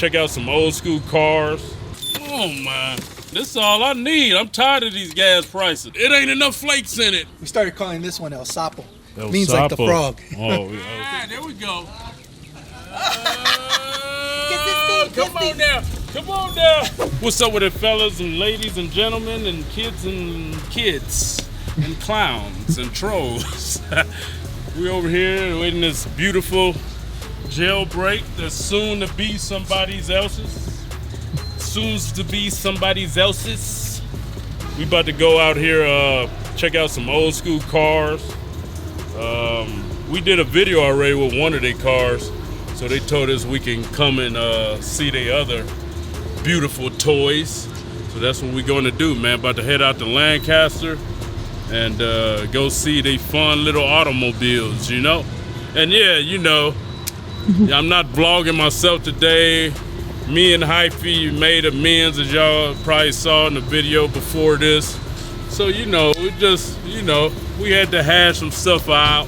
Check out some old school cars. Oh man, this is all I need. I'm tired of these gas prices. It ain't enough flakes in it. We started calling this one El Sapo. El Means like the Sapo. frog. Oh, yeah. There we go. Come on now. Come on now. What's up with it, fellas and ladies and gentlemen and kids and clowns and trolls? We over here waiting this beautiful jailbreak that's soon to be somebody else's. Soon to be somebody else's. We about to go out here, check out some old school cars. We did a video already with one of their cars, so they told us we can come and see their other beautiful toys. So that's what we're going to do, man. About to head out to Lancaster and go see they fun little automobiles, you know? And yeah, you know, I'm not vlogging myself today. Me and Hyphy made amends, as y'all probably saw in the video before this. So, you know, we just, you know, we had to hash some stuff out,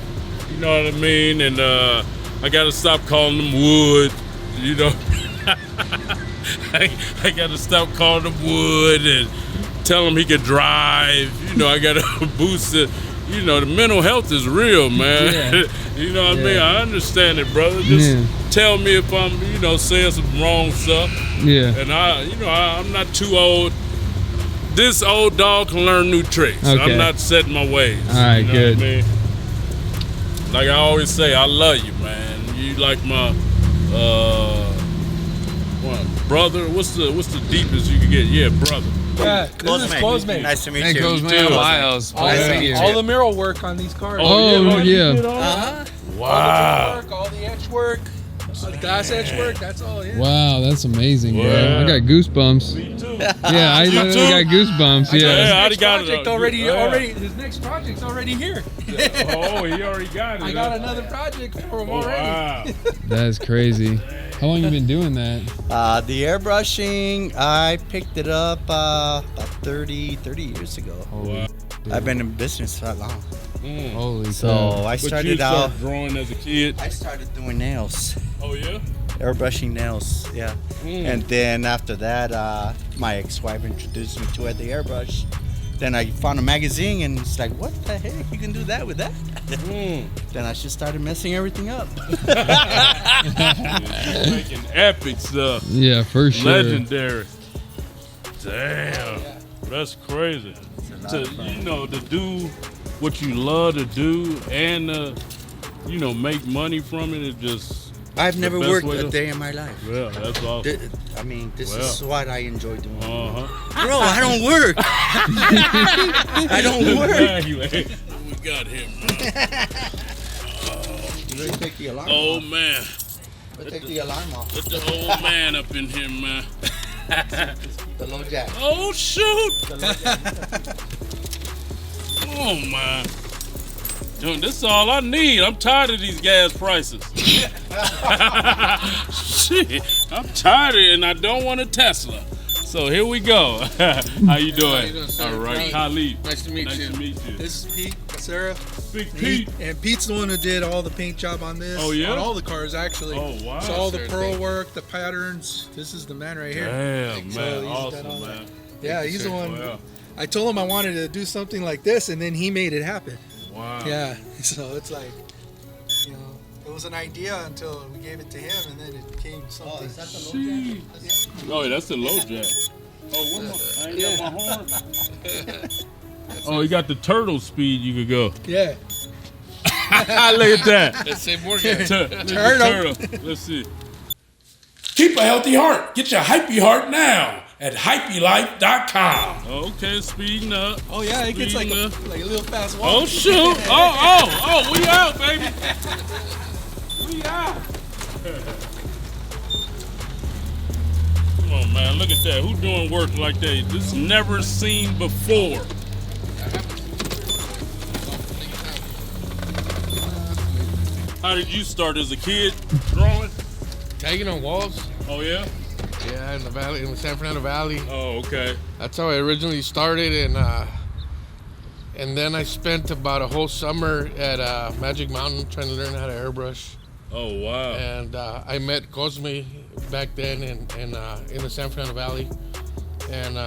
you know what I mean? And I got to stop calling them Wood, you know? I got to stop calling him Wood and tell him he could drive. You know, I got to boost it. You know, the mental health is real, man. Yeah. You know what I mean? I understand it, brother. Just tell me if I'm, you know, saying some wrong stuff. Yeah. And I'm not too old. This old dog can learn new tricks. Okay. I'm not setting my ways. All right, you know good. What I mean? Like I always say, I love you, man. You like my brother. What's the deepest you can get? Yeah, brother. Yeah, this is Cosme. Nice to meet Hey, you. Cosme, too. Miles. All the mural work on these cars. Oh, you yeah. did all that? Uh-huh. Wow. All the etch work, all the glass etch work, that's all, yeah. Wow, that's amazing, bro. Yeah. I got goosebumps. Me too. Yeah, I You literally too? got goosebumps. Yeah, Yeah. I already Next got it. project already, his next project's already here. Oh, he already got it. I got another project for him already. Wow. That's crazy. How long you been doing that? The airbrushing, I picked it up about 30 years ago. Wow. I've been in business that long. Mm. Holy So cow. I But you started out, started drawing as a kid. I started doing nails, Oh yeah. airbrushing nails, yeah. Mm. And then after that, my ex-wife introduced me to the airbrush. Then I found a magazine and it's like, what the heck, you can do that with that? Mm. Then I just started messing everything up. You're making epic stuff. Yeah, for sure. Legendary. Damn. That's crazy. You know, to do what you love to do and you know, make money from it is just I've never best worked way a to- day in my life. yeah, that's awesome. I mean, this Well. is what I enjoy doing. Uh-huh. Bro, I don't work. I don't work. Anyway, we got him, man. You ready to take the alarm Oh off? man. Let's take the alarm off. Let the old man up in here, man. The low jack. Oh shoot! Oh man. Dude, this is all I need. I'm tired of these gas prices. Shit, I'm tired of it and I don't want a Tesla. So here we go. How you doing? All right, Khalid. Nice to meet Nice you. to meet you. This is Pete, Sarah. Big Pete. And Pete's the one who did all the paint job on this. Oh, yeah? On all the cars, actually. Oh, wow. So all the Sir, pearl thank you. work, the patterns. This is the man right here. Damn, So man. he's Awesome, done all man. Yeah, he's the one. Wow. I told him I wanted to do something like this, and then he made it happen. Wow. Yeah, so it's like, you know, it was an idea until we gave it to him, and then it became something. Oh, is that the low jack? Oh, that's the low jack. Oh, what I ain't got my horn. Oh, you got the turtle speed you could go. Yeah. Look at that. Let's say Morgan. Turtle. Let's see. Keep a healthy heart. Get your hypey heart now at hypelife.com. Okay, speeding up. Oh yeah, it gets like a little fast walk. Oh shoot! Oh, we out, baby. We out. Come on, man. Look at that. Who doing work like that? This is never seen before. How did you start as a kid drawing? Tagging on walls. Oh yeah. Yeah, in the valley, in the San Fernando Valley. Oh okay. That's how I originally started, and then I spent about a whole summer at Magic Mountain trying to learn how to airbrush. Oh wow. And I met Cosme back then in the San Fernando Valley, and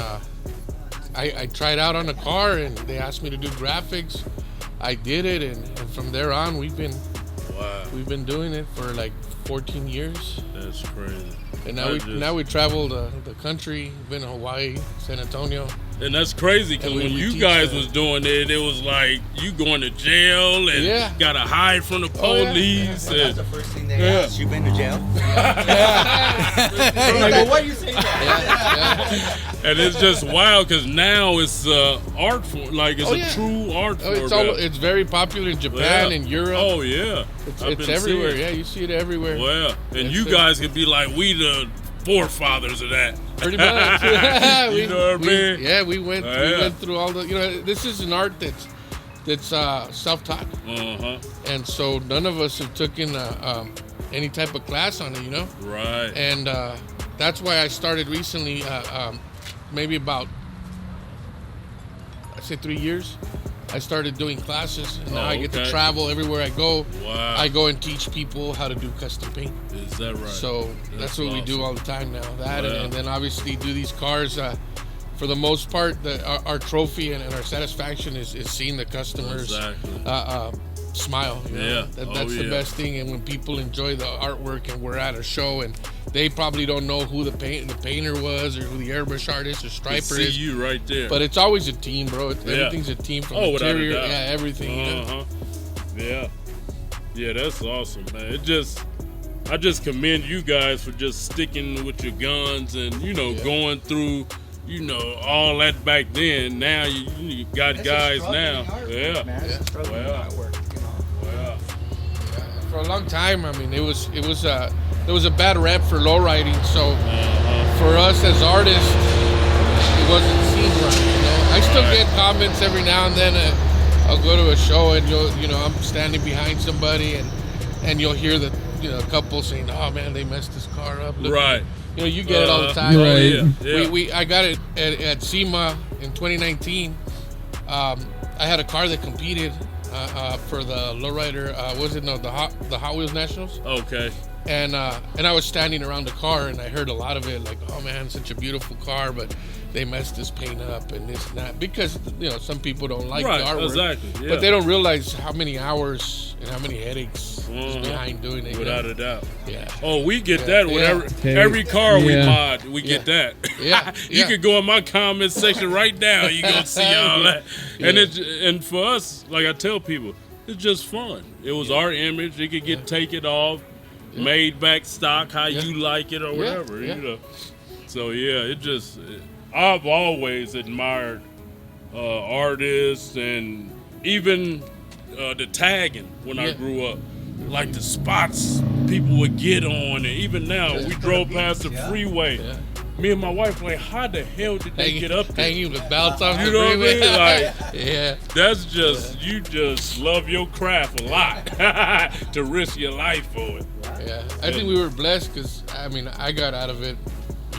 I tried out on a car, and they asked me to do graphics. I did it, and from there on, we've been doing it for like 14 years. That's crazy. And now we travel the country. Been in Hawaii, San Antonio. And that's crazy because And we when you teach guys that. was doing it, it was like you going to jail and Yeah. gotta hide from the Oh, yeah. police. That's And the first thing they Yeah. ask. You been to jail? Like, What you saying? and it's just wild because now it's art form, like it's Oh, a yeah. true art form. It's very popular in Japan and Europe. Oh yeah, I've It's been everywhere. seeing it. Yeah, you see it everywhere. Well, and Yes, you sir. guys could be like we the forefathers of that. Pretty much. You know what I mean? Yeah, we went Yeah. through all the. This is an art that's self-taught, and so none of us have taken any type of class on it. Right. And that's why I started recently, maybe about, I'd say 3 years. I started doing classes, and now I get to okay. travel everywhere I go. Wow. I go and teach people how to do custom paint. Is that right? So that's what we do all the time now. That Wow. and then obviously do these cars. For the most part, our trophy and our satisfaction is seeing the customers Exactly. smile. Yeah. That's the yeah. best thing. And when people enjoy the artwork, and we're at a show, and they probably don't know who the painter was, or who the airbrush artist or I striper see is. you right there. But it's always a team, bro. Everything's a team from without a interior, doubt. everything. Yeah. Yeah, that's awesome, man. I just commend you guys for just sticking with your guns and going through, all that back then. Now you got guys now. Yeah. Wow. Wow. For a long time, I mean, there was a bad rep for low riding. So for us as artists, it wasn't seen right. I still get comments every now and then. I'll go to a show and I'm standing behind somebody and you'll hear the a couple saying, "Oh man, they messed this car up." Look, Right. You get it all the time. Right. Yeah. I got it at SEMA in 2019. I had a car that competed for the lowrider. The Hot Wheels Nationals. Okay. And I was standing around the car, and I heard a lot of it, like, "Oh man, such a beautiful car, but they messed this paint up and this and that," because some people don't like Right, the artwork, exactly, yeah. but they don't realize how many hours and how many headaches is behind doing it. Without a doubt. Yeah. Oh, we get that with Yeah. every car we Yeah. mod. We get that. Yeah, You yeah. could go in my comment section right now. You gonna see all that. And and for us, like I tell people, it's just fun. It was our image. It could get taken off, made back stock, how you like it or whatever. yeah. So I've always admired artists and even the tagging when I grew up. Like the spots people would get on, and even now we drove past the freeway. Yeah. Me and my wife like, how the hell did they get up there? Hanging with belts off You the know what I freeway. mean? Like, Yeah. that's just you just love your craft a lot to risk your life for it. Yeah, I think we were blessed because, I mean, I got out of it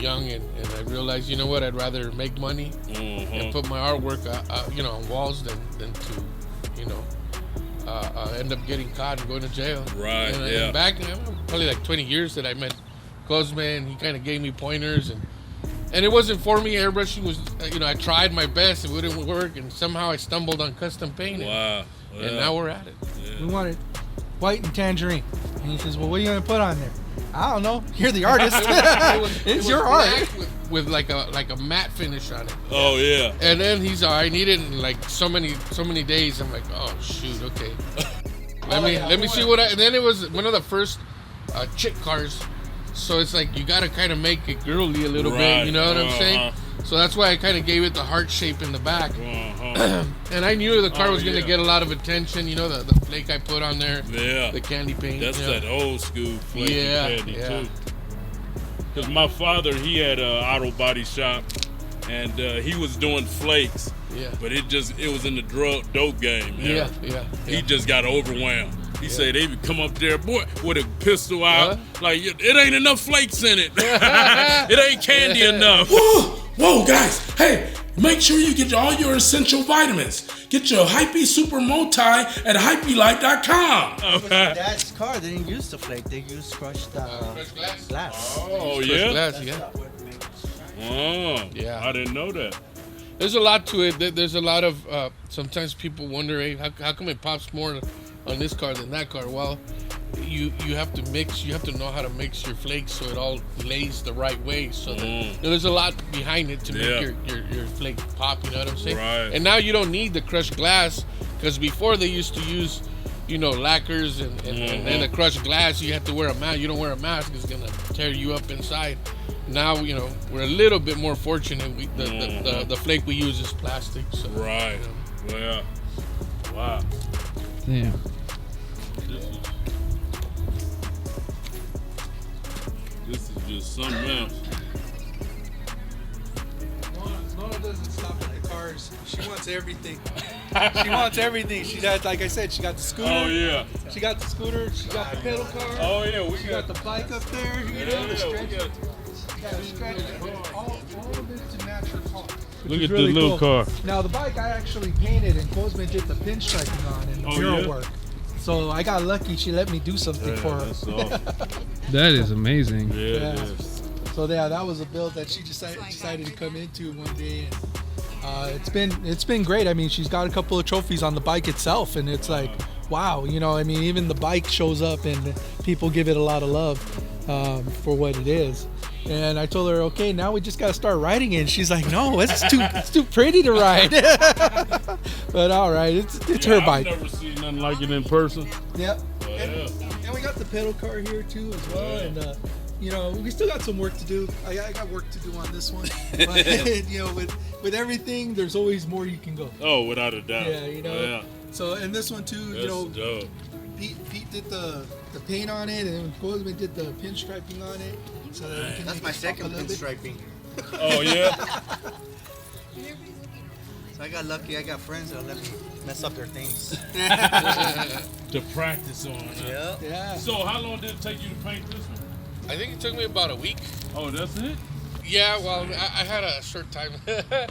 young and I realized, you know what, I'd rather make money and put my artwork, on walls than to, end up getting caught and going to jail. Right, And, yeah. And back, probably like 20 years that I met Cosme, and he kind of gave me pointers and it wasn't for me. Airbrushing was, I tried my best, it wouldn't work, and somehow I stumbled on custom painting. Wow. And now we're at it. We wanted white and tangerine. And he says, "Well, what are you going to put on there?" "I don't know. You're the artist. It It's was your art." black with like a matte finish on it. Oh yeah. And then I need it in like so many days. I'm like, oh shoot, okay. Let me see what and then it was one of the first chick cars. So it's like you gotta kind of make it girly a little Right. bit, you know what I'm saying? So that's why I kind of gave it the heart shape in the back. And I knew the car was gonna get a lot of attention. The flake I put on there, Yeah. the candy paint. That's that old school flaky candy yeah. too. Because my father, he had an auto body shop, and he was doing flakes. Yeah. But it was in the dope game. Yeah. He just got overwhelmed. He said they would come up there, boy, with a pistol out, like it ain't enough flakes in it. It ain't candy enough. Whoa, guys. Hey, Make sure you get all your essential vitamins. Get your Hypey Super Multi at hypelife.com. Dad's car, they didn't use the flake. They used crushed glass. Oh, First yeah? class, yeah. Oh, Yeah. I didn't know that. There's a lot to it. There's a lot of, sometimes people wonder, hey, how come it pops more on this car than that car? Well, you have to mix, you have to know how to mix your flakes so it all lays the right way. So that, there's a lot behind it to make your flake pop, you know what I'm saying? Right. And now you don't need the crushed glass, because before they used to use, lacquers and then the crushed glass, you had to wear a mask. You don't wear a mask, it's going to tear you up inside. Now, we're a little bit more fortunate. The flake we use is plastic. So, Right. Well, wow. Damn. This is just something else. Nona doesn't stop at the cars. She wants everything. She wants everything. She got, like I said, she got the scooter. Oh, yeah. She got the scooter. She got the pedal car. Oh, yeah. We She got the bike up there. You know, the yeah, we stretch. got- Yeah, stretch. All of it to match her car. Look is at really the little cool. car. Now the bike I actually painted and Cosme did the pinstriping on and the Oh, mural yeah? work. So I got lucky. She let me do something for her. That's awesome. That is amazing. Yeah, Yeah. it is. So yeah, that was a build that she decided to come into one day, and it's been great. I mean, she's got a couple of trophies on the bike itself, and it's like, wow, I mean, even the bike shows up, and people give it a lot of love for what it is. And I told her, okay, now we just gotta start riding it. And she's like, no, it's too pretty to ride. But all right, it's her bike. I've never seen nothing like it in person. Yep. Yeah. And we got the pedal car here too as well, Yeah. and we still got some work to do. I got work to do on this one, but with everything, there's always more you can go. Oh, without a doubt. Yeah, Yeah. So and this one too, That's dope. Pete did the paint on it, and Cosme did the pinstriping on it. So that we can That's make my it pop second a little bit. pinstriping. Oh, yeah? So I got lucky. I got friends that let me mess up their things. To practice on. Huh? Yeah. Yeah. So how long did it take you to paint this one? I think it took me about a week. Oh, that's it? Yeah, well, I had a short time. Yeah.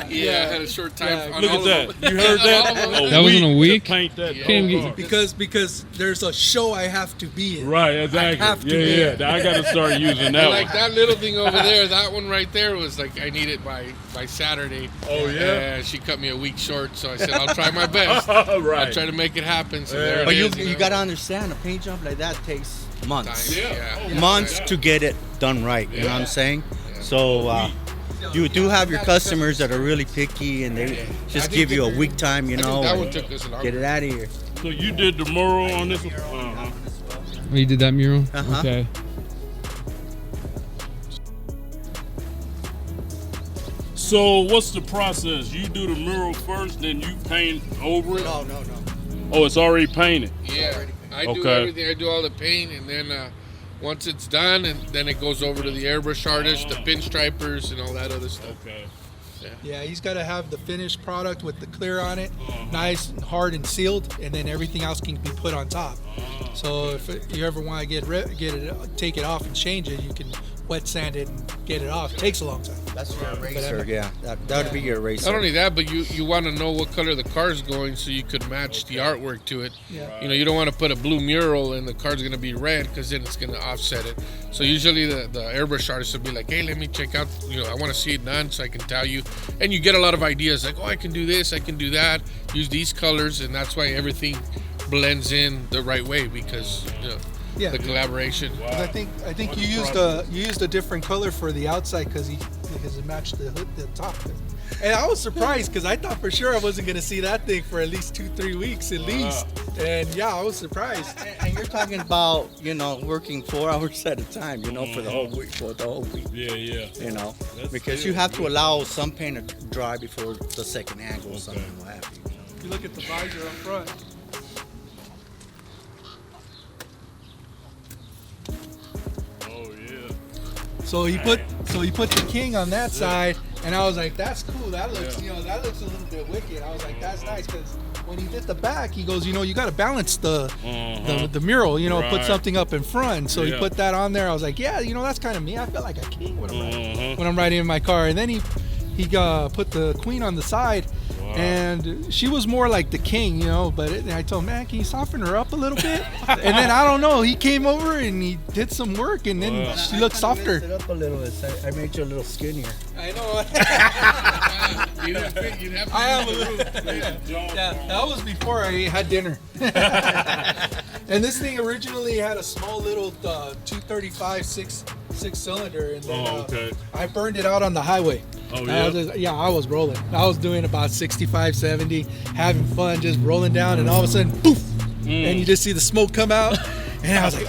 Yeah, I had a short time. Yeah, on Look all at of that. them. You heard that? On all of them. That wasn't a week? To paint that Yeah. Can't whole get- car. Because there's a show I have to be in. Right, exactly. I have to yeah, be. yeah. I got to start using And that like one. that little thing over there, that one right there was like I need it by Saturday. Oh, yeah? And she cut me a week short, so I said I'll try my best. right. I'll try to make it happen. So there it But you is, know. gotta understand, a paint job like that takes months. Time, Yeah. Months to get it done right. You know what I'm saying? So you do have your customers that are really picky, and they just give you a week time. You I think know, that and one took us longer. get it out of here. So you did the mural on this one? Uh-huh. Oh, you did that mural? Uh-huh. Okay. So what's the process? You do the mural first, then you paint over it? No. Oh, it's already painted. Yeah, I do Okay. everything. I do all the paint, and then once it's done, and then it goes over to the airbrush artist, the pinstripers, and all that other stuff. Okay. Yeah, he's got to have the finished product with the clear on it, nice and hard and sealed, and then everything else can be put on top. So if you ever want to take it off and change it, you can wet sand it and get it off. It takes a long time. That's your eraser. Yeah, that would be your eraser. Not only that, but you want to know what color the car's going so you could match the artwork to it. Yeah. You don't want to put a blue mural and the car's going to be red because then it's going to offset it. So usually the airbrush artist will be like, hey, let me check out, I want to see it done so I can tell you. And you get a lot of ideas like, oh, I can do this, I can do that, use these colors, and that's why everything blends in the right way because Yeah. the collaboration. 'Cause I think you used a different color for the outside because it matched the top. And I was surprised because I thought for sure I wasn't gonna see that thing for at least 2-3 weeks at least. And yeah, I was surprised. And you're talking about, working 4 hours at a time, for the whole week, Yeah. That's because good. you have to allow some paint to dry before the second hand goes on and what have you. If you look at the visor up front. Oh, yeah. So he put the king on that side, and I was like, that's cool. That looks that looks a little bit wicked. I was like, that's nice because when he did the back, he goes, you got to balance the mural, put Right. something up in front. So he Yeah. put that on there. I was like, yeah, that's kind of me. I feel like a king when I'm riding in my car. And then he put the queen on the side. Wow. And she was more like the king, but I told him, man, can you soften her up a little bit? And then, I don't know, he came over and he did some work, and then Wow. she looked softer. It up a little. I made you a little skinnier. I know. You'd have to I am a little. Yeah, that was before I had dinner. And this thing originally had a small little 235 six cylinder, and then okay. I burned it out on the highway. Oh, I was rolling. I was doing about 65, 70, having fun, just rolling down, and all of a sudden, poof, and you just see the smoke come out, and I was like,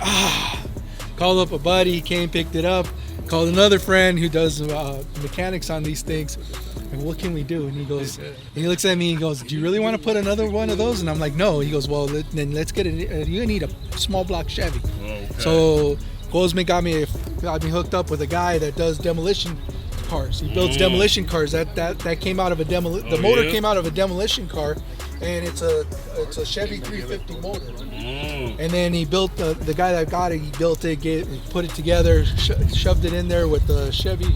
Called up a buddy, he came, picked it up, called another friend who does mechanics on these things. And what can we do? And he goes, he looks at me and goes, do you really want to put another one of those? And I'm like, no. He goes, well, then let's get it. You need a small block Chevy. Okay. So Goldsmith got me hooked up with a guy that does demolition cars. He builds demolition cars. That came out of a the motor came out of a demolition car, and it's a Chevy 350 motor. And then he built the guy that got it. He built it, put it together, shoved it in there with the Chevy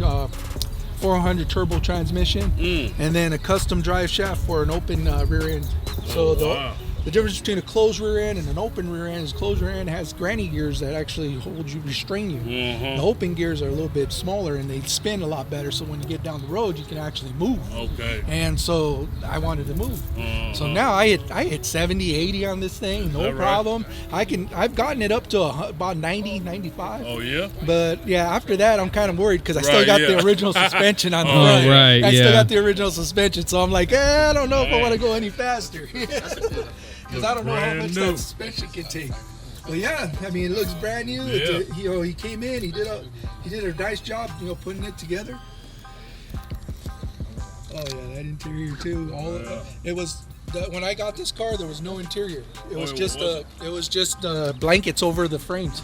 400 turbo transmission, and then a custom drive shaft for an open rear end. So the difference between a closed rear end and an open rear end is closed rear end has granny gears that actually restrain you. The open gears are a little bit smaller and they spin a lot better, so when you get down the road you can actually move. Okay. And so I wanted to move. So now I hit 70, 80 on this thing, no problem. Right? I've gotten it up to about 90, 95. Oh yeah. But yeah, after that I'm kind of worried because I still got the original suspension on the Oh, front. right, I still yeah. got the original suspension, so I'm like, I don't know if I want to go any faster. Because I don't know how Brand much new. that suspension can take. But yeah, I mean, it looks brand new. Yeah. He came in, he did a nice job, putting it together. Oh yeah, that interior too. It was when I got this car, there was no interior. It was just blankets over the frames.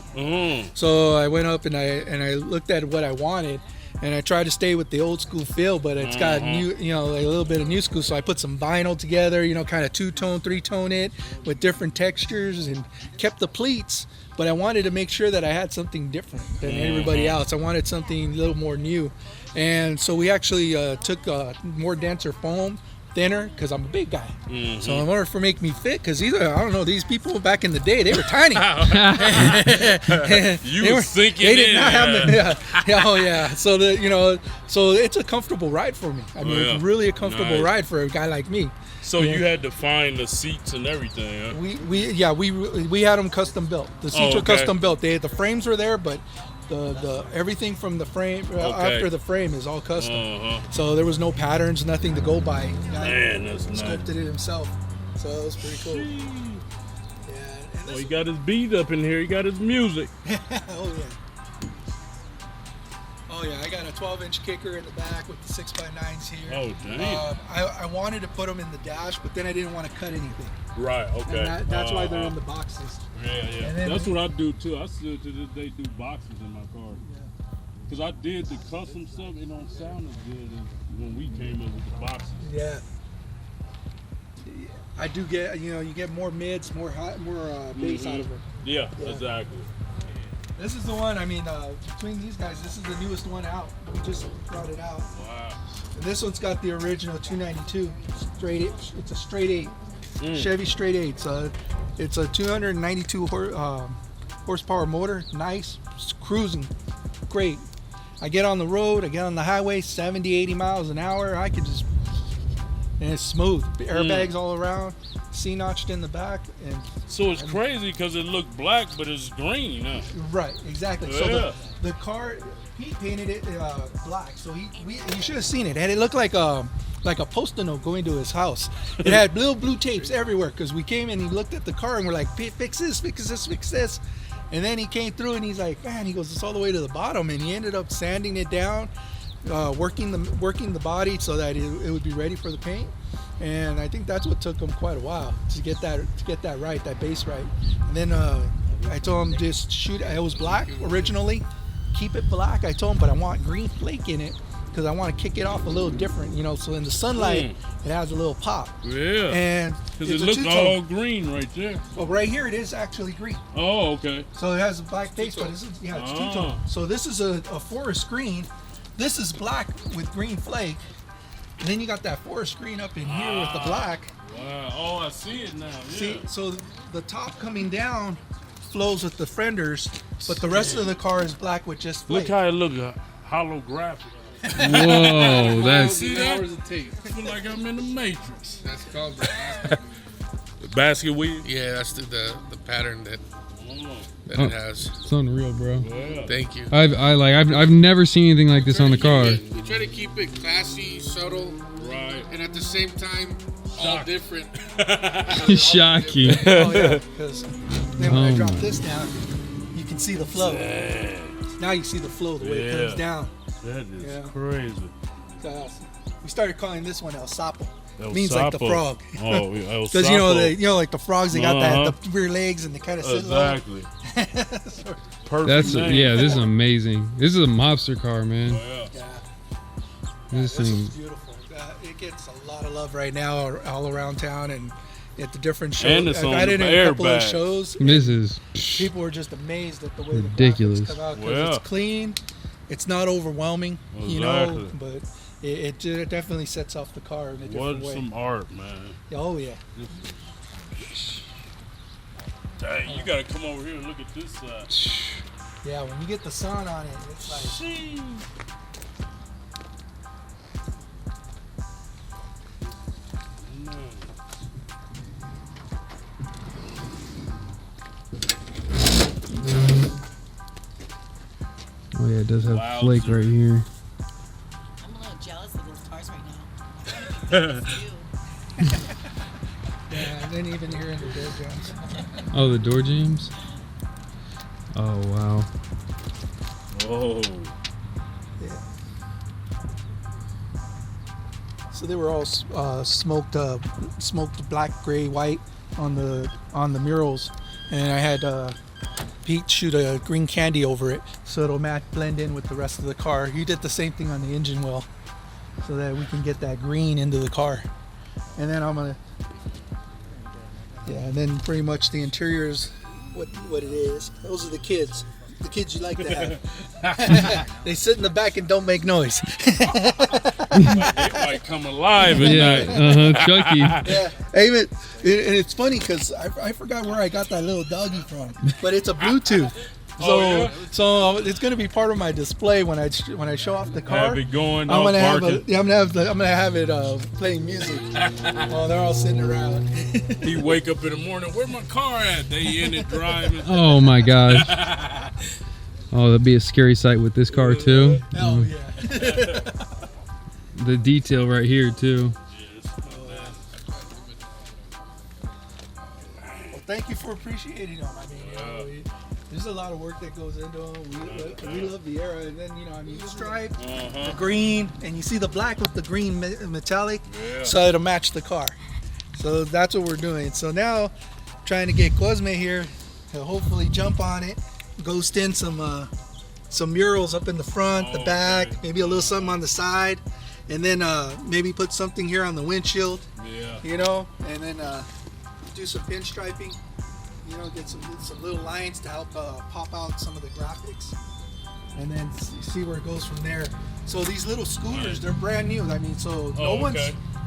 So I went up and I looked at what I wanted. And I tried to stay with the old school feel, but it's got new, a little bit of new school. So I put some vinyl together, kind of 2-tone, 3-tone it with different textures, and kept the pleats. But I wanted to make sure that I had something different than everybody else. I wanted something a little more new, and so we actually took more denser foam, thinner, because I'm a big guy. So in order for make me fit, because I don't know, these people back in the day, they were tiny. You were sinking They did in. not have oh yeah. So so it's a comfortable ride for me. I mean, yeah. it's really a comfortable Nice. ride for a guy like me. So you had to find the seats and everything, huh? We had them custom built. The seats were okay. custom built. The frames were there, but the everything from the frame after the frame is all custom. So there was no patterns, nothing to go by. Man, that's nice. Sculpted it himself. So it was pretty cool. Yeah. And Oh, he got his beat up in here. He got his music. Oh yeah, I got a 12-inch kicker in the back with the 6x9s here. Oh, damn. I wanted to put them in the dash, but then I didn't want to cut anything. Right, okay. And that's why they're in the boxes. Yeah. And then- That's what I do too. I still to this day do boxes in my car. Because I did the custom stuff, it don't sound as good as when we came in with the boxes. Yeah. I do get, you get more mids, more high, more bass out of them. Yeah, exactly. This is the one, between these guys, this is the newest one out. We just brought it out. Wow. And this one's got the original 292 straight 8. It's a straight 8. Chevy straight 8. So it's a 292 horsepower motor. Nice. It's cruising. Great. I get on the road, I get on the highway, 70, 80 miles an hour. I could just, and it's smooth. Airbags all around. C-notched in the back. And So it's crazy because it looked black, but it's green. Huh? right, exactly. Yeah. So the car, he painted it black. So you should have seen it. And it looked like a post-it note going to his house. It had little blue tapes everywhere because we came in and he looked at the car and we're like, fix this, fix this, fix this. And then he came through and he's like, man, he goes, it's all the way to the bottom. And he ended up sanding it down, working the body so that it would be ready for the paint. And I think that's what took him quite a while to get that right, that base right. And then I told him just shoot. It was black originally, keep it black. I told him, but I want green flake in it. because I want to kick it off a little different, you know. So in the sunlight, it has a little pop. Yeah. And Because it's it a looked two-tone. all green right there. Oh, right here it is actually green. Oh, okay. So it has a black face, but it's two-tone. So this is a forest green. This is black with green flake. And then you got that forest green up in here with the black. Wow. Oh, I see it now. Yeah. See, so the top coming down flows with the fenders, but the rest of the car is black with just flake. Look how it look holographic. Whoa, that's See that? Hours it takes. I feel like I'm in the Matrix. That's called the The basket weave. yeah. That's the pattern that Oh, it has. it's unreal, bro. yeah. Thank you. I've never seen anything like this on the car. We try to keep it classy, subtle, Right. and at the same time, all different. Shocking. Oh yeah, because then when I Oh drop my. this down, you can see the flow. Now you see the flow the way it Yeah. comes down. That is Yeah. crazy. So, we started calling this one El Sapo. El Means like the Sapo. frog. Oh, El Because you know Sapo. like the frogs, they got Uh-huh. the rear legs and they kind of sit low. Exactly. Perfect That's name. yeah. This is amazing. This is a mobster car, man. Yeah. Yeah, This this thing. is beautiful. It gets a lot of love right now all around town and at the different shows. And it's I've on had the it in a couple of airbags. shows. This is People were just amazed at the way Ridiculous. the graphics come out because Well. it's clean, it's not overwhelming, you know, Exactly. but it definitely sets off the car in a different What way. some art, man. Oh yeah, Dang, you gotta come over here and look at this side. yeah. When you get the sun on it, it's like oh yeah, it does have Wowzer. flake right here. I'm a little jealous of those cars right now. yeah. And then even here in the door jams. Oh, the door jambs. Oh wow. Oh, So they were all smoked black, gray, white on the murals, and I had Pete shoot a green candy over it so it'll blend in with the rest of the car. He did the same thing on the engine wheel so that we can get that green into the car. And then and then pretty much the interior is what it is. Those are the kids you like to have. They sit in the back and don't make noise. it might come alive at Yeah. night. Chucky. Yeah, and it's funny because I forgot where I got that little doggy from, but it's a Bluetooth. So, Oh, yeah? so it's gonna be part of my display when I show off the car. Have it going. I'm Don't gonna have park it. I'm gonna have it playing music while they're all sitting around. He wake up in the morning. Where my car at? They in it driving. Oh my gosh. Oh, that'd be a scary sight with this car too. Oh yeah. The detail right here too. Well, thank you for appreciating them. I mean, you know, there's a lot of work that goes into them. We love the era, and then the stripe, the green, and you see the black with the green metallic, so it'll match the car. So that's what we're doing. So now, trying to get Cosme here, he'll hopefully jump on it, ghost in some murals up in the front, the back, maybe a little something on the side, and then maybe put something here on the windshield. Yeah. And then do some pinstriping, get some little lines to help pop out some of the graphics, and then see where it goes from there. So these little scooters, they're brand new. I mean, so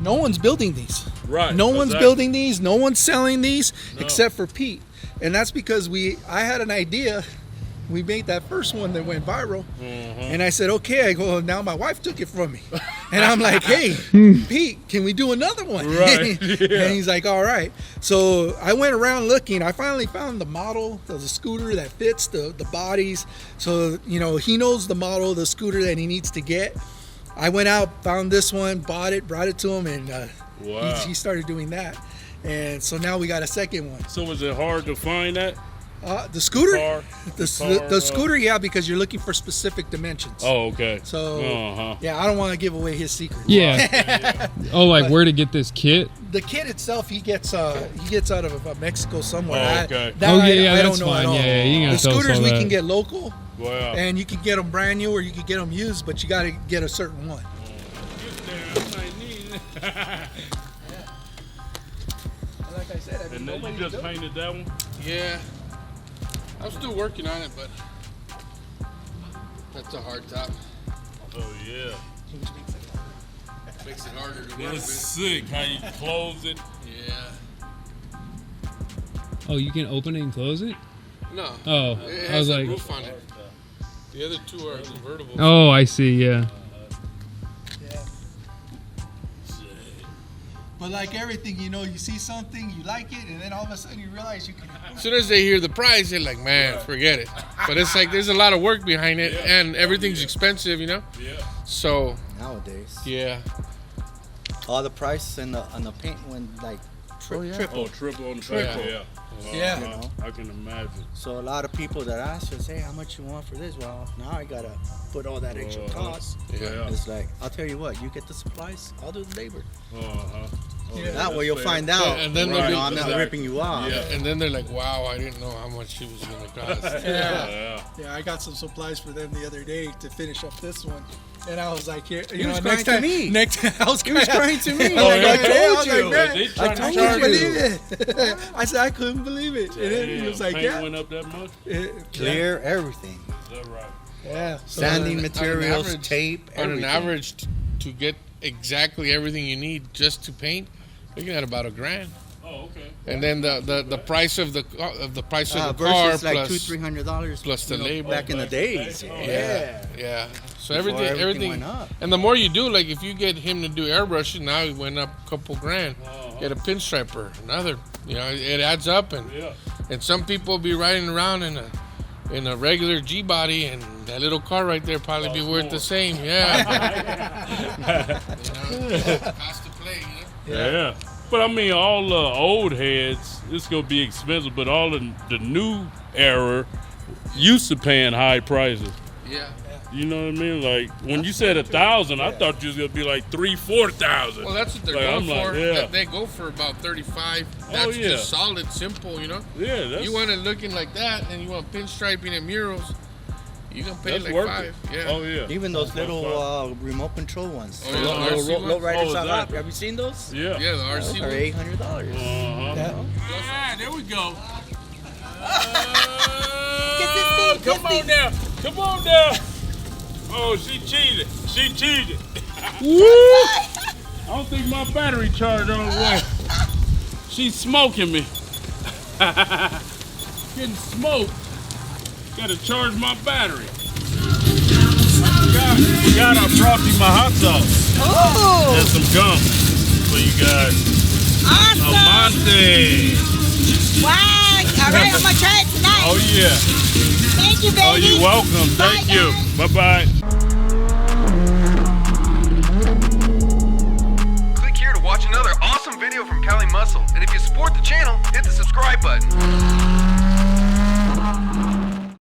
no one's building these. Right. No one's exactly. building these. No one's selling these except for Pete, and that's because I had an idea. We made that first one that went viral, and I said, okay. I go, now my wife took it from me, and I'm like, hey, Pete, can we do another one? Right. And he's like, all right. So I went around looking. I finally found the model of the scooter that fits the bodies. So he knows the model of the scooter that he needs to get. I went out, found this one, bought it, brought it to him, and Wow. he started doing that. And so now we got a second one. So was it hard to find that? The scooter? Car? The scooter, yeah, because you're looking for specific dimensions. Oh, okay. So, yeah, I don't want to give away his secret. Yeah. Oh, like where to get this kit? The kit itself, he gets out of Mexico somewhere. Oh, okay. Oh, yeah, I that's don't know fine. at all. Yeah, you The gotta tell us scooters all we that. can get local, Wow. And you can get them brand new or you can get them used, but you got to get a certain one. Like I said, I mean, And then you just painted that one? Yeah. I'm still working on it, but that's a hard top. Oh, yeah. Makes it harder to work It's with. sick how you close it. Yeah. Oh, you can open it and close it? No. Oh, It I has was a like, roof on it. The other two are convertible. oh, I see. Yeah. Yeah. But like everything, you know, you see something, you like it, and then all of a sudden you realize you can. As soon as they hear the price, they're like, man, forget it. But it's like there's a lot of work behind it, and everything's expensive, you know? Yeah. So, Nowadays, yeah. all the price and the paint went like triple. Oh, triple on the Triple. back. Yeah. Yeah. You know? I can imagine. So a lot of people that ask us, hey, how much you want for this? Well, now I gotta put all that extra cost. Yeah. It's like, I'll tell you what, you get the supplies, I'll do the labor. Uh-huh. Oh, Yeah. That way you'll fair. find out. And then you they'll know, be- I'm not Exactly. ripping you off. Yeah. And then they're like, wow, I didn't know how much it was going to cost. Yeah. Yeah, I got some supplies for them the other day to finish up this one. And I was like, here, you He know, was next crying time, to me. next time, I was He was crying to me. I was Oh, yeah, like, I "Hey," I was told like, you. "Man, They trying to told charge couldn't you. believe it. I said, I couldn't believe it. And then he was like, paint yeah. went up that much? Clear everything. Is that right? Yeah. So, Sanding on an materials, average- tape, On everything. an average, to get exactly everything you need just to paint, you're looking at about $1,000. Oh, okay. And then the price of the price of the versus car like plus $200-300 plus the you know, labor. back in the days. yeah. So Before everything everything went up. and the more you do, like if you get him to do airbrushing, now he went up a couple grand. Get a pinstriper, another. You know, it adds up, and Yeah. and some people be riding around in a regular G body, and that little car right there probably be worth the same. Yeah. You know, cost to play. You know? Yeah. But I mean, all the old heads, it's gonna be expensive. But all the new era used to paying high prices. Yeah. You know what I mean? Like when you said 1,000, I thought you was gonna be like 3,000-4,000. Well, that's what they're Like, going I'm like, for. yeah. They go for about 35. That's yeah. just solid, simple. You know. Yeah, that's, You want it looking like that, and you want pinstriping and murals. You gonna pay that's like worth $5. it. Yeah. Oh yeah. Even those little remote control ones. Oh, yeah, Those the little RC ones? low riders Oh, out. exactly. Have you seen those? Yeah. Yeah, the RC Those are one. $800. Uh-huh. Ah, there we go. Come on now. Come on now. Oh, she cheated. She cheated. Woo! I don't think my battery charged all the way. She's smoking me. Getting smoked. Gotta charge my battery. I forgot I brought you my hot sauce. Ooh, And some gum for you guys. awesome. Amante. Wow. All right, I'm going to try it tonight. Oh yeah. Thank you, baby. Oh, you're welcome. Thank Bye, you. guys. Bye-bye. Click here to watch another awesome video from Cali Muscle. And if you support the channel, hit the subscribe button.